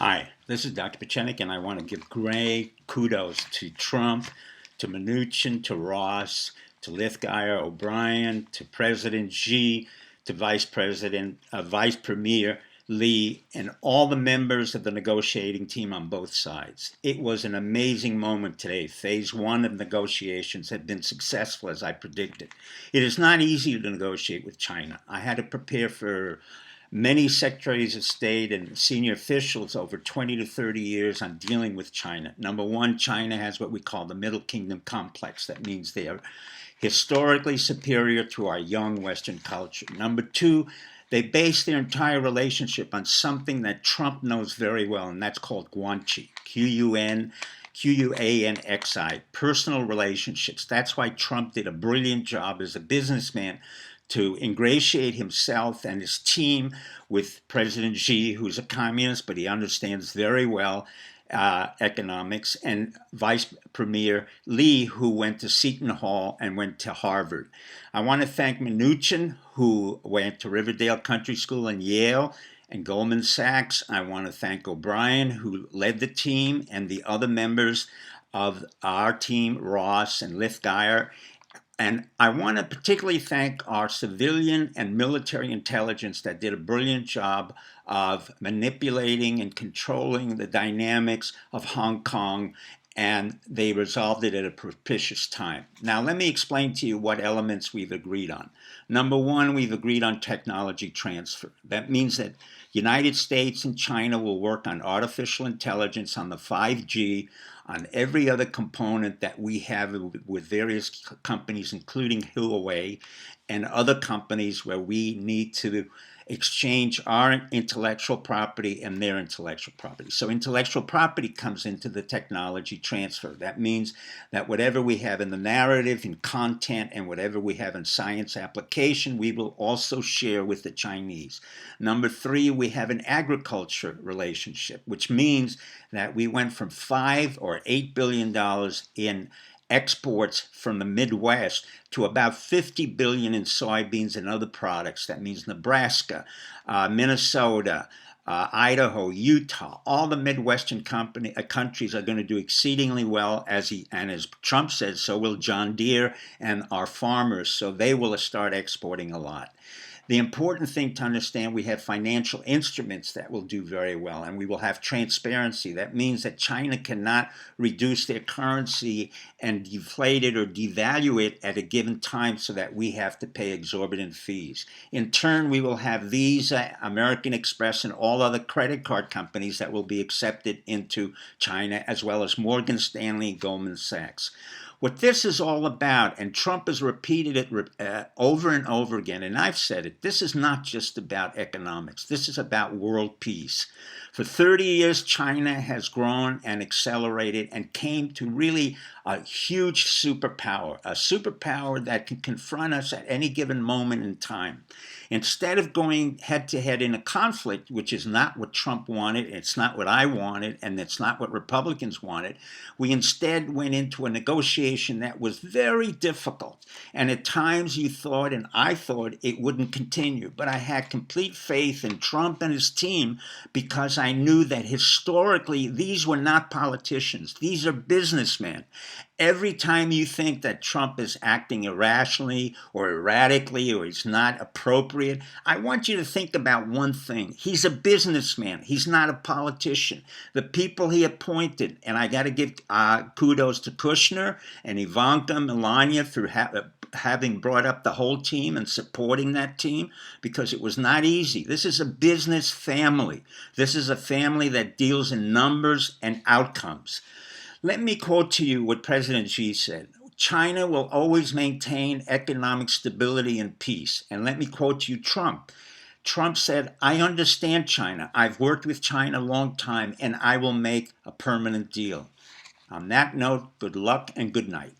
Hi, this is Dr. Pachenik, and I want to give great kudos to Trump, to Mnuchin, to Ross, to Lithgow, O'Brien, to President Xi, to Vice Premier Lee, and all the members of the negotiating team on both sides. It was an amazing moment today. Phase one of negotiations had been successful, as I predicted. It is not easy to negotiate with China. I had to prepare for many secretaries of state and senior officials over 20 to 30 years on dealing with China. Number one, China has what we call the Middle Kingdom complex. That means they are historically superior to our young Western culture. Number two, they base their entire relationship on something that Trump knows very well, and that's called guanxi, Q-U-A-N-X-I, personal relationships. That's why Trump did a brilliant job as a businessman to ingratiate himself and his team with President Xi, who's a communist, but he understands very well economics, and Vice Premier Lee, who went to Seton Hall and went to Harvard. I want to thank Mnuchin, who went to Riverdale Country School and Yale and Goldman Sachs. I want to thank O'Brien, who led the team, and the other members of our team, Ross and Lithgow. And I want to particularly thank our civilian and military intelligence that did a brilliant job of manipulating and controlling the dynamics of Hong Kong, and they resolved it at a propitious time. Now, let me explain to you what elements we've agreed on. Number one, we've agreed on technology transfer. That means that United States and China will work on artificial intelligence, on the 5G, on every other component that we have with various companies, including Huawei and other companies where we need to exchange our intellectual property and their intellectual property. So intellectual property comes into the technology transfer. That means that whatever we have in the narrative, in content, and whatever we have in science application, we will also share with the Chinese. Number three, we have an agriculture relationship, which means that we went from $5 or $8 billion in exports from the Midwest to about 50 billion in soybeans and other products. That means Nebraska, Minnesota, Idaho, Utah, all the Midwestern countries are going to do exceedingly well, as Trump said, so will John Deere and our farmers, so they will start exporting a lot. The important thing to understand, we have financial instruments that will do very well, and we will have transparency. That means that China cannot reduce their currency and deflate it or devalue it at a given time so that we have to pay exorbitant fees. In turn, we will have Visa, American Express, and all other credit card companies that will be accepted into China, as well as Morgan Stanley and Goldman Sachs. What this is all about, and Trump has repeated it over and over again, and I've said it, this is not just about economics. This is about world peace. For 30 years, China has grown and accelerated and came to really a huge superpower, a superpower that can confront us at any given moment in time. Instead of going head-to-head in a conflict, which is not what Trump wanted, it's not what I wanted, and it's not what Republicans wanted, we instead went into a negotiation that was very difficult. And at times you thought, and I thought, it wouldn't continue. But I had complete faith in Trump and his team because I knew that historically these were not politicians. These are businessmen. Every time you think that Trump is acting irrationally or erratically or he's not appropriate, I want you to think about one thing. He's a businessman. He's not a politician. The people he appointed, and I got to give kudos to Kushner and Ivanka, Melania, through having brought up the whole team and supporting that team, because it was not easy. This is a business family. This is a family that deals in numbers and outcomes. Let me quote to you what President Xi said. China will always maintain economic stability and peace. And let me quote to you Trump. Trump said, I understand China. I've worked with China a long time, and I will make a permanent deal. On that note, good luck and good night.